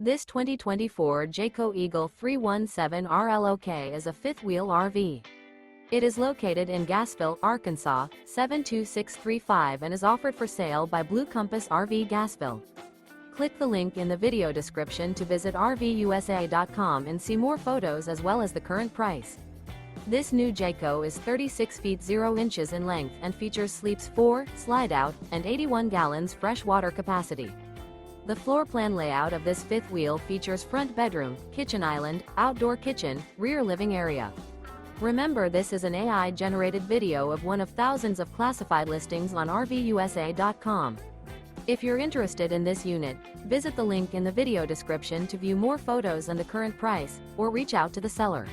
This 2024 Jayco Eagle 317RLOK is a fifth-wheel RV. It is located in Gassville, Arkansas, 72635 and is offered for sale by Blue Compass RV Gassville. Click the link in the video description to visit RVUSA.com and see more photos as well as the current price. This new Jayco is 36 feet 0 inches in length and features sleeps 4, slide-out, and 81 gallons fresh water capacity. The floor plan layout of this fifth wheel features front bedroom, kitchen island, outdoor kitchen, rear living area. Remember, this is an AI-generated video of one of thousands of classified listings on RVUSA.com. If you're interested in this unit, visit the link in the video description to view more photos and the current price, or reach out to the seller.